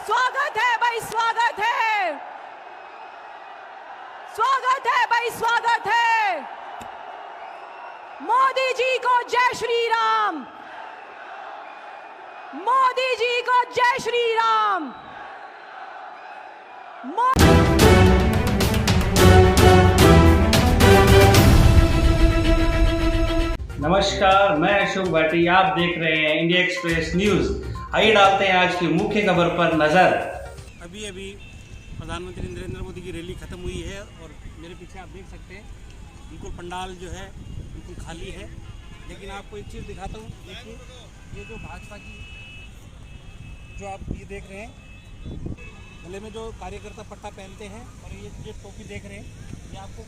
स्वागत है भाई, स्वागत है, स्वागत है भाई, स्वागत है। मोदी जी को जय श्री राम, मोदी जी को जय श्री राम। नमस्कार, मैं अशोक भाटी। आप देख रहे हैं इंडिया एक्सप्रेस न्यूज। आइए डालते हैं आज की मुख्य खबर पर नजर। अभी प्रधानमंत्री नरेंद्र मोदी की रैली खत्म हुई है और मेरे पीछे आप देख सकते हैं बिल्कुल पंडाल जो है बिल्कुल खाली है। लेकिन आपको एक चीज़ दिखाता हूँ। देखिए, ये जो भाजपा की जो आप ये देख रहे हैं, गले में जो कार्यकर्ता पट्टा पहनते हैं और ये जो टोपी देख रहे हैं, ये आपको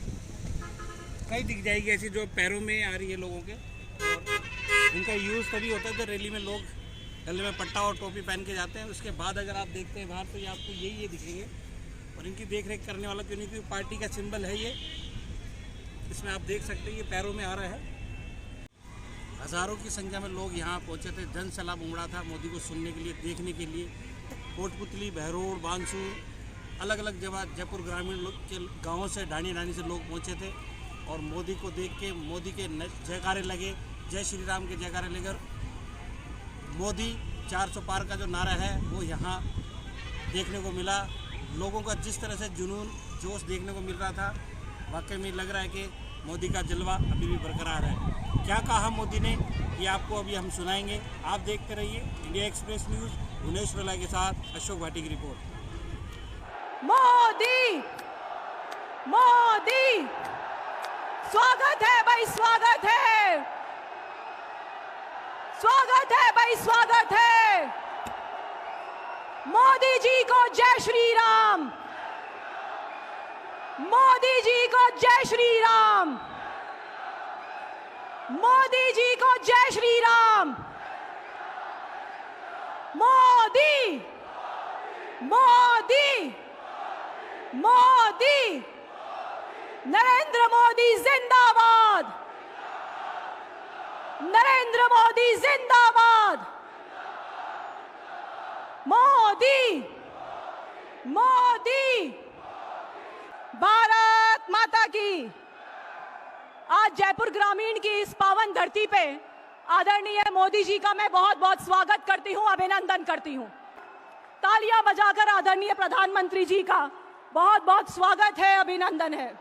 कहीं दिख जाएगी ऐसी जो पैरों में आ रही है लोगों के। और इनका यूज़ तभी होता है जब रैली में लोग गले में पट्टा और टोपी पहन के जाते हैं। उसके बाद अगर आप देखते हैं बाहर तो ये आपको ये दिखेंगे। और इनकी देख रेख करने वाला क्यों नहीं, क्योंकि पार्टी का सिंबल है ये। इसमें आप देख सकते हैं ये पैरों में आ रहा है। हज़ारों की संख्या में लोग यहाँ पहुँचे थे। जन सैलाब उमड़ा था मोदी को सुनने के लिए, देखने के लिए। कोटपुतली, बहरोड़, बांसुर, अलग अलग जगह जयपुर ग्रामीण लोग के गाँवों से ढाणी ढाणी से लोग पहुँचे थे। और मोदी को देख के मोदी के जयकारे लगे, जय श्री राम के जयकारे लगे। और मोदी 400 पार का जो नारा है वो यहाँ देखने को मिला। लोगों का जिस तरह से जुनून, जोश देखने को मिल रहा था, वाकई में लग रहा है कि मोदी का जलवा अभी भी बरकरार है। क्या कहा मोदी ने ये आपको अभी हम सुनाएंगे। आप देखते रहिए इंडिया एक्सप्रेस न्यूज़। उमेश रोला के साथ अशोक भाटी की रिपोर्ट। मोदी, मोदी, स्वागत है भाई, स्वागत है, स्वागत है भाई, स्वागत है। मोदी जी को जय श्री राम, मोदी जी को जय श्री राम, मोदी जी को जय श्री राम। मोदी, मोदी, मोदी, नरेंद्र मोदी जिंदाबाद, नरेंद्र मोदी जिंदाबाद। मोदी, मोदी, भारत माता की। आज जयपुर ग्रामीण की इस पावन धरती पे आदरणीय मोदी जी का मैं बहुत बहुत स्वागत करती हूं, अभिनंदन करती हूं। तालियां बजाकर आदरणीय प्रधानमंत्री जी का बहुत बहुत स्वागत है, अभिनंदन है।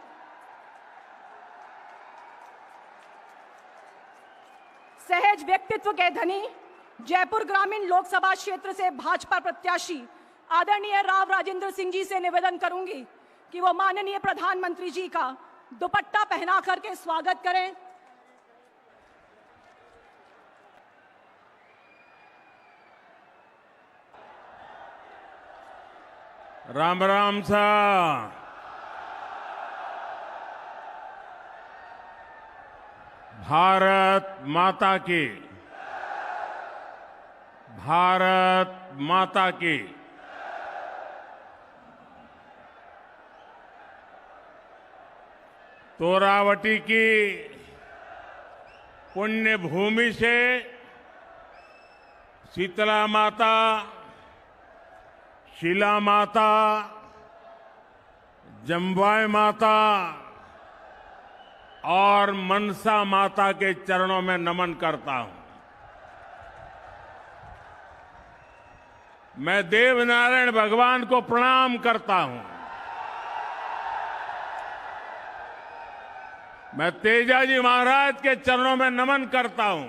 सहज व्यक्तित्व के धनी जयपुर ग्रामीण लोकसभा क्षेत्र से भाजपा प्रत्याशी आदरणीय राव राजेंद्र सिंह जी से निवेदन करूंगी कि वो माननीय प्रधानमंत्री जी का दुपट्टा पहना करके स्वागत करें। राम राम सा। भारत माता की, भारत माता की। तोरावटी की पुण्य भूमि से शीतला माता, शिला माता, जम्बाई माता और मनसा माता के चरणों में नमन करता हूं। मैं देवनारायण भगवान को प्रणाम करता हूं। मैं तेजाजी महाराज के चरणों में नमन करता हूं।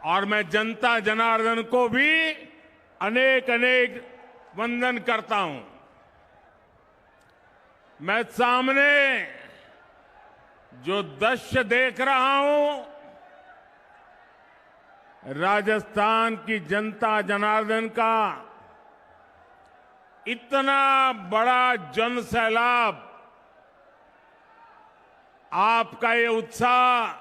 और मैं जनता जनार्दन को भी अनेक अनेक वंदन करता हूं। मैं सामने जो दृश्य देख रहा हूं, राजस्थान की जनता जनार्दन का इतना बड़ा जन सैलाब, आपका ये उत्साह,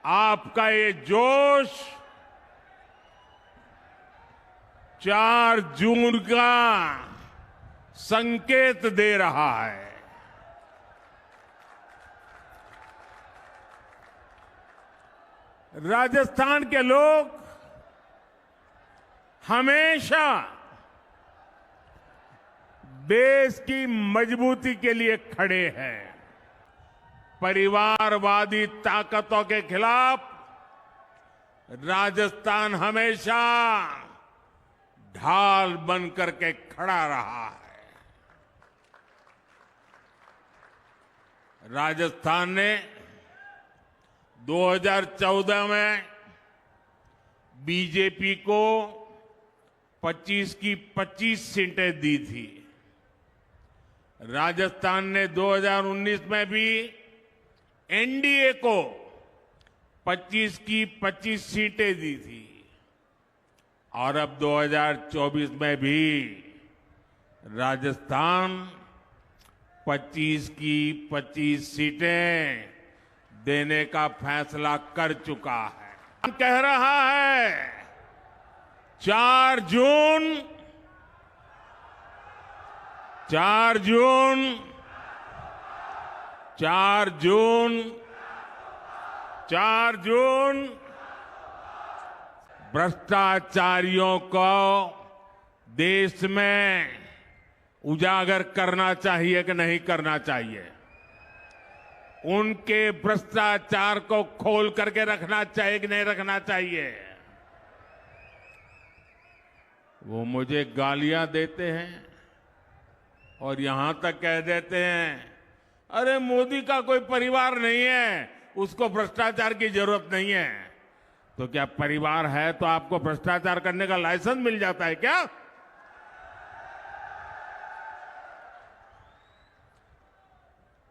आपका ये जोश 4 जून का संकेत दे रहा है। राजस्थान के लोग हमेशा देश की मजबूती के लिए खड़े हैं। परिवारवादी ताकतों के खिलाफ राजस्थान हमेशा ढाल बनकर के खड़ा रहा है। राजस्थान ने 2014 में बीजेपी को 25 की 25 सीटें दी थी। राजस्थान ने 2019 में भी एनडीए को 25 की 25 सीटें दी थी और अब 2024 में भी राजस्थान 25 की 25 सीटें देने का फैसला कर चुका है। कह रहा है 4 जून 4 जून भ्रष्टाचारियों को देश में उजागर करना चाहिए कि नहीं करना चाहिए? उनके भ्रष्टाचार को खोल करके रखना चाहिए कि नहीं रखना चाहिए? वो मुझे गालियां देते हैं और यहां तक कह देते हैं अरे मोदी का कोई परिवार नहीं है, उसको भ्रष्टाचार की जरूरत नहीं है। तो क्या परिवार है तो आपको भ्रष्टाचार करने का लाइसेंस मिल जाता है क्या?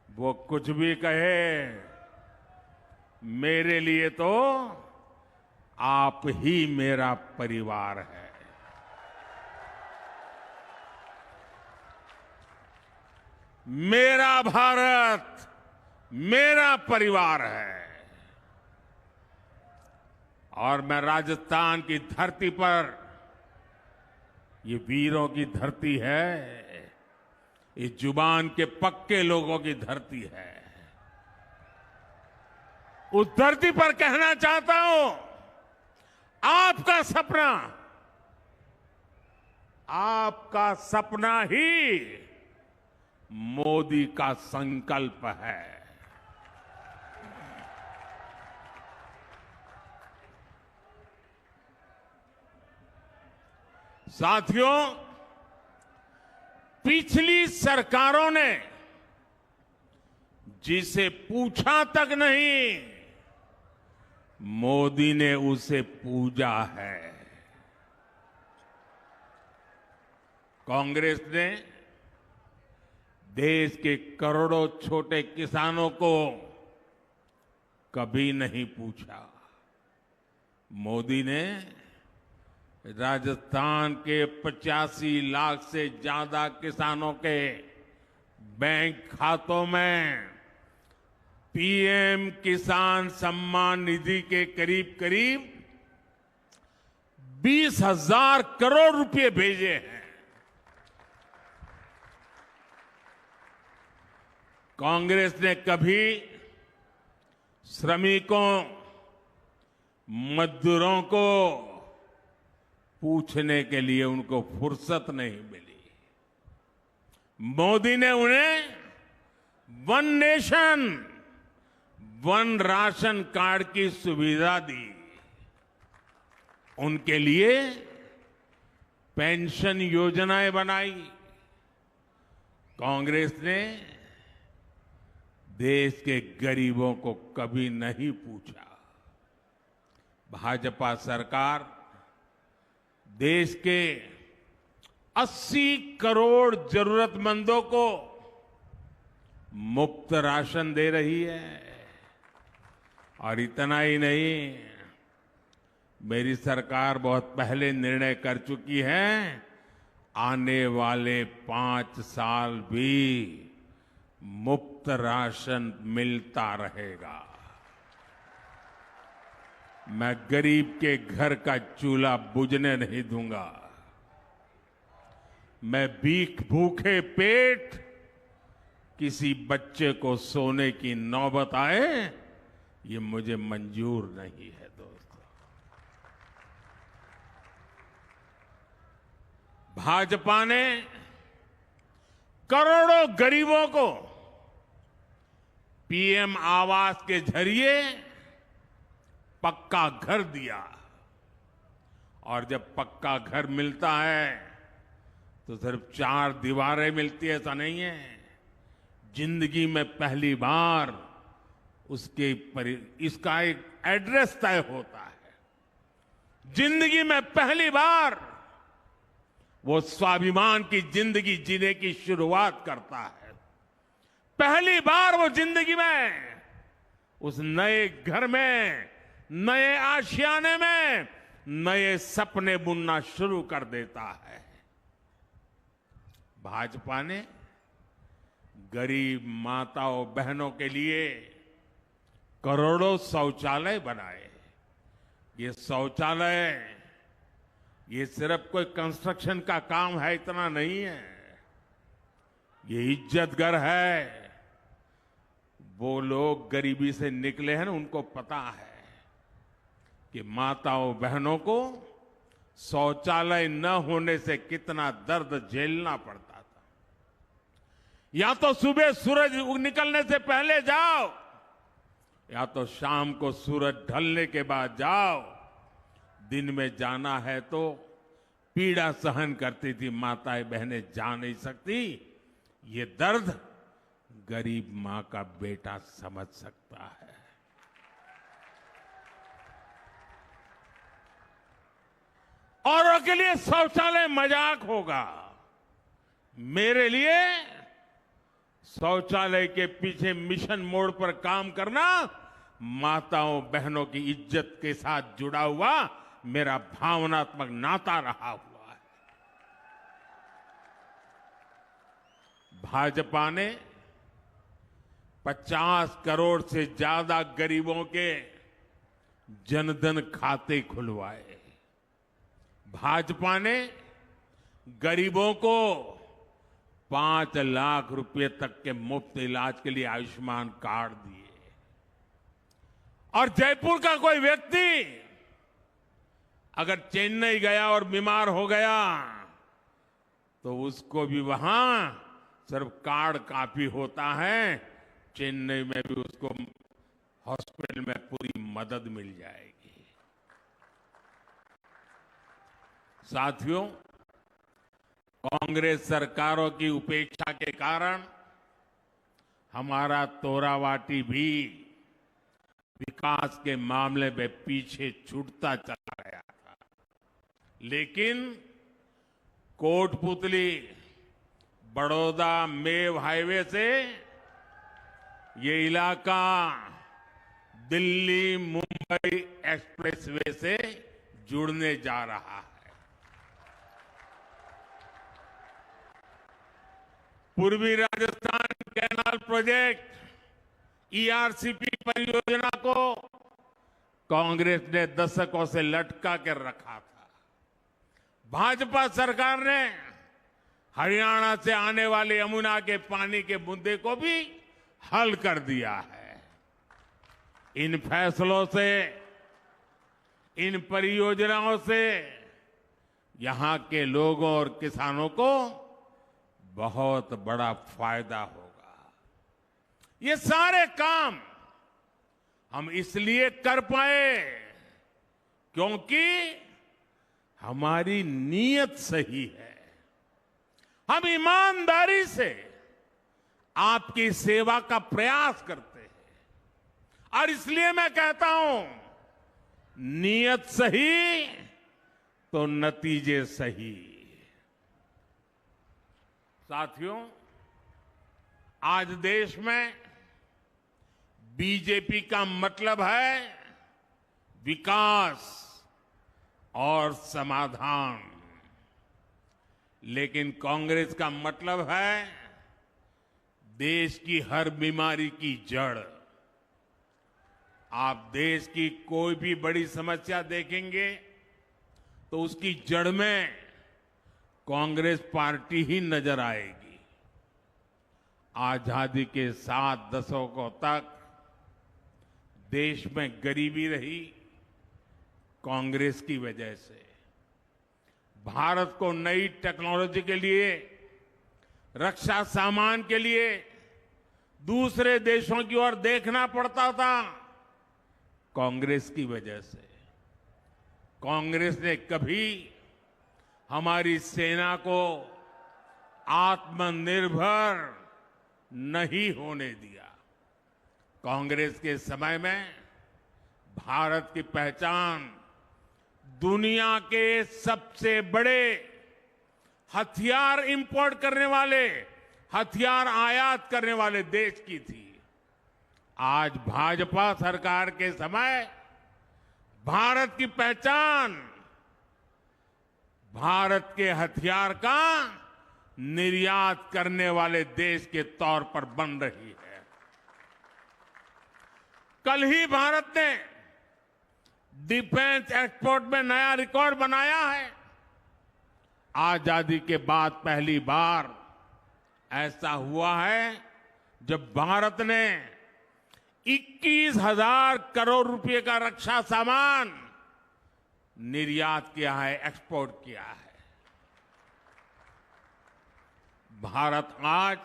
वो कुछ भी कहे, मेरे लिए तो आप ही मेरा परिवार है। मेरा भारत मेरा परिवार है और मैं राजस्थान की धरती पर, ये वीरों की धरती है, ये जुबान के पक्के लोगों की धरती है। उस धरती पर कहना चाहता हूं, आपका सपना ही मोदी का संकल्प है। साथियों, पिछली सरकारों ने जिसे पूछा तक नहीं, मोदी ने उसे पूजा है। कांग्रेस ने देश के करोड़ों छोटे किसानों को कभी नहीं पूछा। मोदी ने राजस्थान के 85 लाख से ज्यादा किसानों के बैंक खातों में पीएम किसान सम्मान निधि के करीब करीब 20,000 करोड़ रुपए भेजे हैं। कांग्रेस ने कभी श्रमिकों, मजदूरों को पूछने के लिए उनको फुर्सत नहीं मिली। मोदी ने उन्हें one nation one ration card की सुविधा दी। उनके लिए पेंशन योजनाएं बनाई। कांग्रेस ने देश के गरीबों को कभी नहीं पूछा। भाजपा सरकार देश के 80 करोड़ जरूरतमंदों को मुफ्त राशन दे रही है। और इतना ही नहीं, मेरी सरकार बहुत पहले निर्णय कर चुकी है, आने वाले 5 साल भी मुफ्त राशन मिलता रहेगा। मैं गरीब के घर का चूल्हा बुझने नहीं दूंगा। मैं भूखे पेट किसी बच्चे को सोने की नौबत आए, ये मुझे मंजूर नहीं है। दोस्तों, भाजपा ने करोड़ों गरीबों को पीएम आवास के जरिए पक्का घर दिया। और जब पक्का घर मिलता है तो सिर्फ 4 दीवारें मिलती है, ऐसा नहीं है। जिंदगी में पहली बार इसका एक एड्रेस तय होता है। जिंदगी में पहली बार वो स्वाभिमान की जिंदगी जीने की शुरुआत करता है। पहली बार वो जिंदगी में उस नए घर में, नए आशियाने में नए सपने बुनना शुरू कर देता है। भाजपा ने गरीब माताओं बहनों के लिए करोड़ों शौचालय बनाए। ये शौचालय ये सिर्फ कोई कंस्ट्रक्शन का काम है, इतना नहीं है। ये इज्जत घर है। वो लोग गरीबी से निकले हैं ना, उनको पता है कि माताओं बहनों को शौचालय न होने से कितना दर्द झेलना पड़ता था। या तो सुबह सूरज निकलने से पहले जाओ, या तो शाम को सूरज ढलने के बाद जाओ। दिन में जाना है तो पीड़ा सहन करती थी माताएं बहनें, जा नहीं सकती। ये दर्द गरीब मां का बेटा समझ सकता है। औरों के लिए शौचालय मजाक होगा, मेरे लिए शौचालय के पीछे मिशन मोड पर काम करना माताओं बहनों की इज्जत के साथ जुड़ा हुआ मेरा भावनात्मक नाता रहा हुआ है। भाजपा ने 50 करोड़ से ज्यादा गरीबों के जनधन खाते खुलवाए। भाजपा ने गरीबों को 5 लाख रुपए तक के मुफ्त इलाज के लिए आयुष्मान कार्ड दिए। और जयपुर का कोई व्यक्ति अगर चेन्नई गया और बीमार हो गया तो उसको भी वहां सिर्फ कार्ड काफी होता है। चेन्नई में भी उसको हॉस्पिटल में पूरी मदद मिल जाएगी। साथियों, कांग्रेस सरकारों की उपेक्षा के कारण हमारा तोरावाटी भी विकास के मामले में पीछे छूटता चला गया था। लेकिन कोटपुतली बड़ौदा मेव हाईवे से ये इलाका दिल्ली मुंबई एक्सप्रेसवे से जुड़ने जा रहा है। पूर्वी राजस्थान कैनाल प्रोजेक्ट ईआरसीपी परियोजना को कांग्रेस ने दशकों से लटका कर रखा था। भाजपा सरकार ने हरियाणा से आने वाले यमुना के पानी के मुद्दे को भी हल कर दिया है। इन फैसलों से, इन परियोजनाओं से यहां के लोगों और किसानों को बहुत बड़ा फायदा होगा। ये सारे काम हम इसलिए कर पाए क्योंकि हमारी नीयत सही है। हम ईमानदारी से आपकी सेवा का प्रयास करते हैं। और इसलिए मैं कहता हूं, नीयत सही तो नतीजे सही। साथियों, आज देश में बीजेपी का मतलब है विकास और समाधान, लेकिन कांग्रेस का मतलब है देश की हर बीमारी की जड़। आप देश की कोई भी बड़ी समस्या देखेंगे तो उसकी जड़ में कांग्रेस पार्टी ही नजर आएगी। आजादी के 7 दशकों तक देश में गरीबी रही कांग्रेस की वजह से। भारत को नई टेक्नोलॉजी के लिए, रक्षा सामान के लिए दूसरे देशों की ओर देखना पड़ता था, कांग्रेस की वजह से। कांग्रेस ने कभी हमारी सेना को आत्मनिर्भर नहीं होने दिया। कांग्रेस के समय में भारत की पहचान दुनिया के सबसे बड़े हथियार इंपोर्ट करने वाले, हथियार आयात करने वाले देश की थी। आज भाजपा सरकार के समय भारत की पहचान भारत के हथियार का निर्यात करने वाले देश के तौर पर बन रही है। कल ही भारत ने डिफेंस एक्सपोर्ट में नया रिकॉर्ड बनाया है। आजादी के बाद पहली बार ऐसा हुआ है जब भारत ने 21,000 करोड़ रुपए का रक्षा सामान निर्यात किया है, एक्सपोर्ट किया है। भारत आज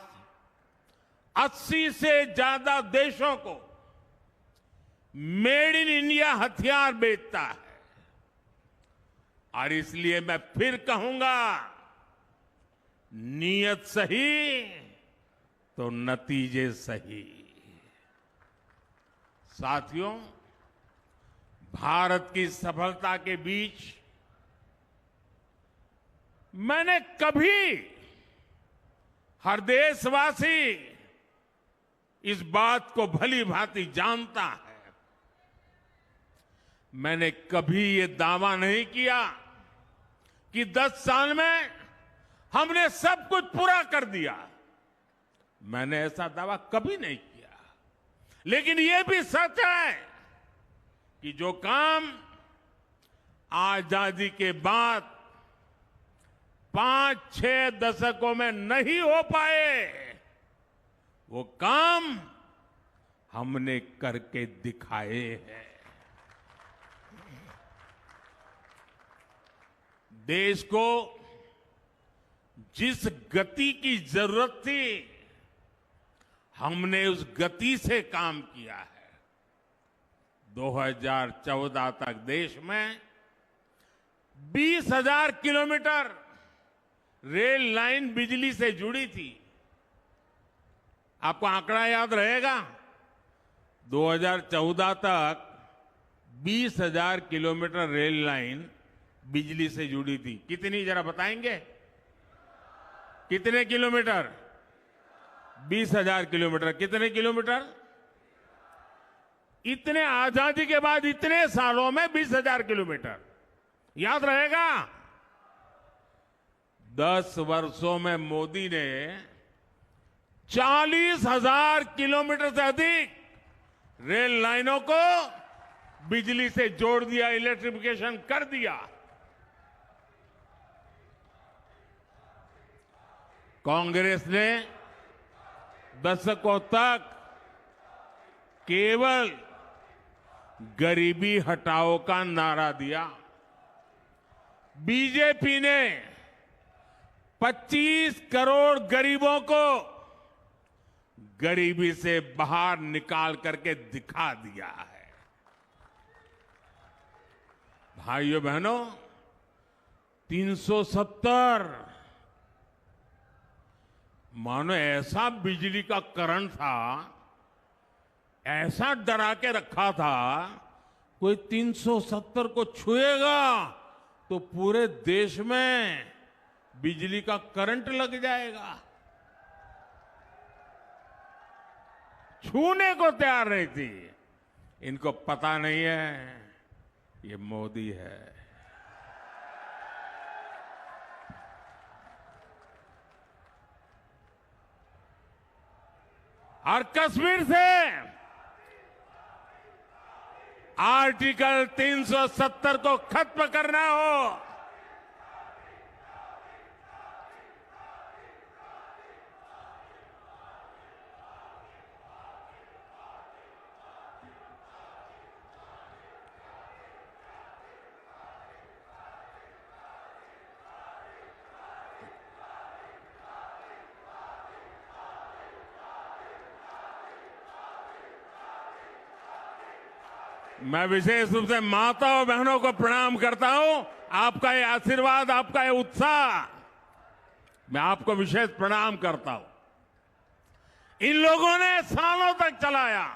80 से ज्यादा देशों को मेड इन इंडिया हथियार बेचता है। और इसलिए मैं फिर कहूंगा, नीयत सही तो नतीजे सही। साथियों, भारत की सफलता के बीच मैंने कभी, हर देशवासी इस बात को भली भांति जानता है, मैंने कभी ये दावा नहीं किया कि 10 साल में हमने सब कुछ पूरा कर दिया। मैंने ऐसा दावा कभी नहीं किया। लेकिन ये भी सच है कि जो काम आजादी के बाद 5-6 दशकों में नहीं हो पाए, वो काम हमने करके दिखाए हैं। देश को जिस गति की जरूरत थी, हमने उस गति से काम किया है। 2014 तक देश में 20,000 किलोमीटर रेल लाइन बिजली से जुड़ी थी। आपको आंकड़ा याद रहेगा, 2014 तक 20,000 किलोमीटर रेल लाइन बिजली से जुड़ी थी। कितनी, जरा बताएंगे? कितने किलोमीटर? 20,000 किलोमीटर। कितने किलोमीटर? इतने आजादी के बाद इतने सालों में 20,000 किलोमीटर। याद रहेगा? 10 वर्षों में मोदी ने 40,000 किलोमीटर से अधिक रेल लाइनों को बिजली से जोड़ दिया, इलेक्ट्रिफिकेशन कर दिया। कांग्रेस ने दशकों तक केवल गरीबी हटाओ का नारा दिया। बीजेपी ने 25 करोड़ गरीबों को गरीबी से बाहर निकाल करके दिखा दिया है। भाइयों बहनों, 370 मानो ऐसा बिजली का करंट था, ऐसा डरा के रखा था, कोई 370 को छुएगा तो पूरे देश में बिजली का करंट लग जाएगा। छूने को तैयार नहीं थी। इनको पता नहीं है ये मोदी है। और कश्मीर से आर्टिकल 370 को खत्म करना हो, मैं विशेष रूप से माता और बहनों को प्रणाम करता हूं। आपका ये आशीर्वाद, आपका ये उत्साह, मैं आपको विशेष प्रणाम करता हूं। इन लोगों ने सालों तक चलाया।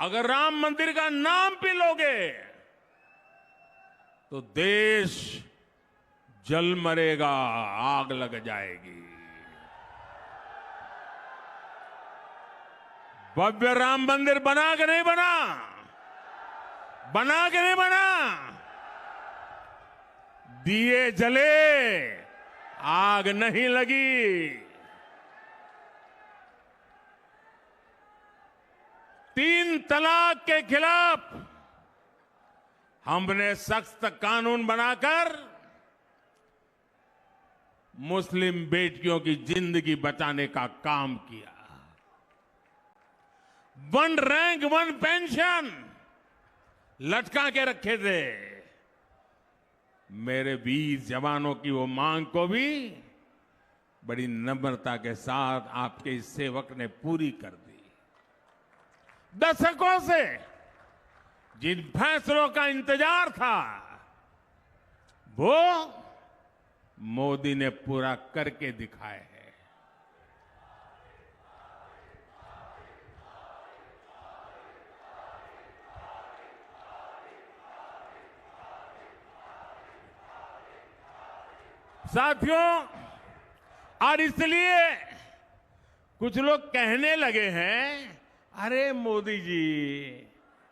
अगर राम मंदिर का नाम भी लोगे तो देश जल मरेगा, आग लग जाएगी। भव्य राम मंदिर बना कि नहीं बना? बना कि नहीं बना? दिए जले, आग नहीं लगी। 3 तलाक के खिलाफ हमने सख्त कानून बनाकर मुस्लिम बेटियों की जिंदगी बचाने का काम किया। 1 रैंक 1 पेंशन लटका के रखे थे। मेरे वीर जवानों की वो मांग को भी बड़ी नम्रता के साथ आपके इस सेवक ने पूरी कर दी। दशकों से जिन फैसलों का इंतजार था वो मोदी ने पूरा करके दिखाए हैं। साथियों, और इसलिए कुछ लोग कहने लगे हैं, अरे मोदी जी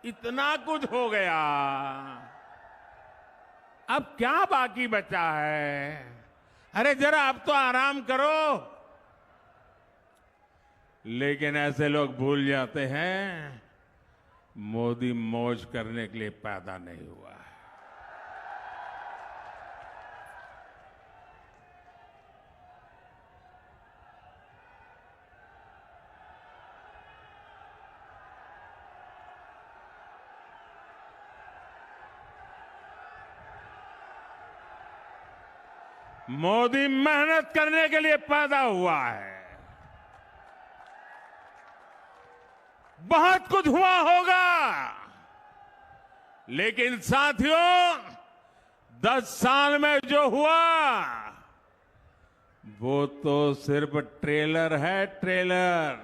इतना कुछ हो गया, अब क्या बाकी बचा है? अरे जरा अब तो आराम करो। लेकिन ऐसे लोग भूल जाते हैं मोदी मौज करने के लिए पैदा नहीं हुआ है। मोदी मेहनत करने के लिए पैदा हुआ है। बहुत कुछ हुआ होगा, लेकिन साथियों 10 साल में जो हुआ वो तो सिर्फ ट्रेलर है, ट्रेलर।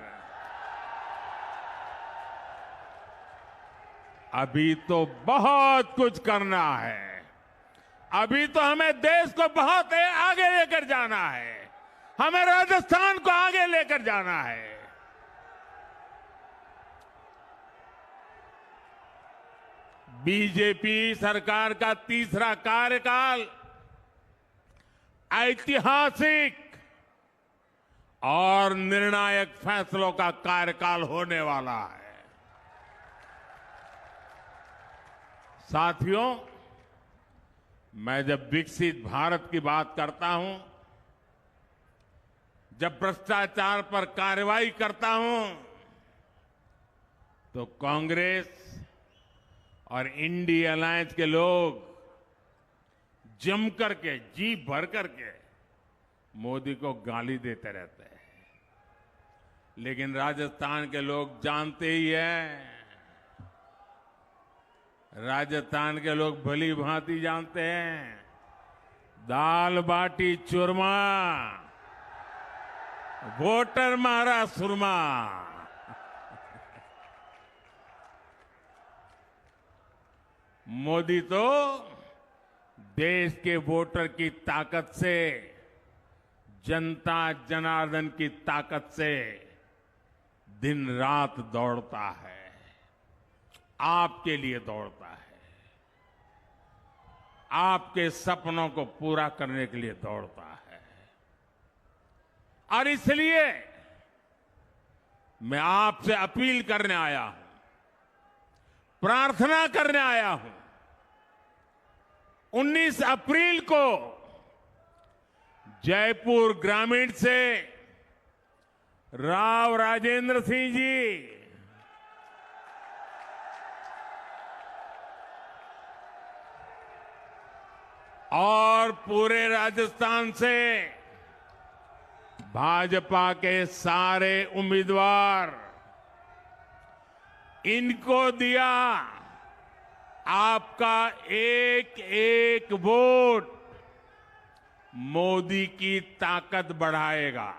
अभी तो बहुत कुछ करना है। अभी तो हमें देश को बहुत आगे लेकर जाना है। हमें राजस्थान को आगे लेकर जाना है। बीजेपी सरकार का तीसरा कार्यकाल ऐतिहासिक और निर्णायक फैसलों का कार्यकाल होने वाला है। साथियों, मैं जब विकसित भारत की बात करता हूं, जब भ्रष्टाचार पर कार्रवाई करता हूं, तो कांग्रेस और इंडिया अलायंस के लोग जम करके, जी भर करके मोदी को गाली देते रहते हैं। लेकिन राजस्थान के लोग जानते ही हैं, राजस्थान के लोग भली भांति जानते हैं, दाल बाटी चूरमा, वोटर मारा सुरमा। मोदी तो देश के वोटर की ताकत से, जनता जनार्दन की ताकत से दिन रात दौड़ता है, आपके लिए दौड़ता है, आपके सपनों को पूरा करने के लिए दौड़ता है। और इसलिए मैं आपसे अपील करने आया हूं, प्रार्थना करने आया हूं। 19 अप्रैल को जयपुर ग्रामीण से राव राजेंद्र सिंह जी और पूरे राजस्थान से भाजपा के सारे उम्मीदवार इनको दिया। आपका एक एक वोट मोदी की ताकत बढ़ाएगा।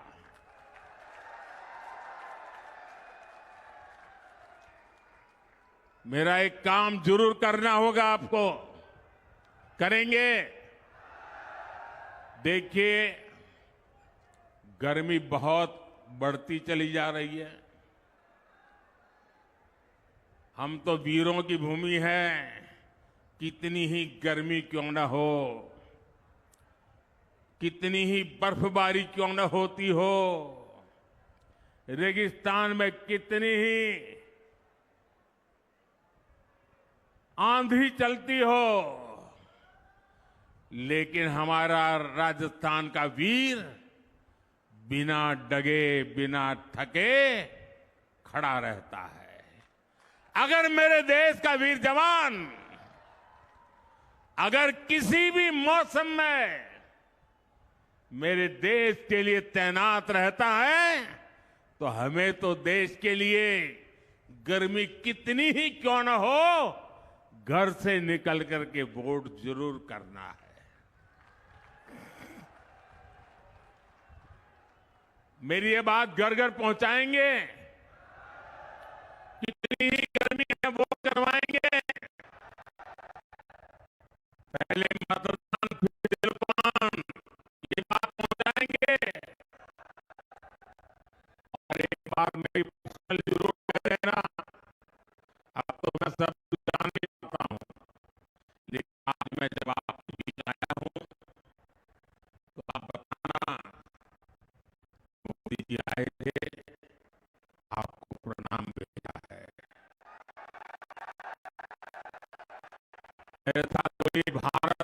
मेरा एक काम जरूर करना होगा आपको। करेंगे? देखिए, गर्मी बहुत बढ़ती चली जा रही है। हम तो वीरों की भूमि है, कितनी ही गर्मी क्यों न हो, कितनी ही बर्फबारी क्यों न होती हो, रेगिस्तान में कितनी ही आंधी चलती हो, लेकिन हमारा राजस्थान का वीर बिना डगे, बिना थके खड़ा रहता है। अगर मेरे देश का वीर जवान अगर किसी भी मौसम में मेरे देश के लिए तैनात रहता है, तो हमें तो देश के लिए गर्मी कितनी ही क्यों न हो, घर से निकल करके वोट जरूर करना है। मेरी ये बात घर घर पहुंचाएंगे। कितनी ही गर्मी है वोट करवाएंगे। पहले मतदान फिर जलपान, ये बात पहुंचाएंगे। और एक बात मेरी पर्सनल जरूर कह देना। अब तो मैं सब कुछ जान नहीं पाता हूं, लेकिन आज मैं जब आपके बीच आया हूं तो आप बताना, मोदी जी आए थे, आपको प्रणाम भेजा है। मेरे साथ कोई भारत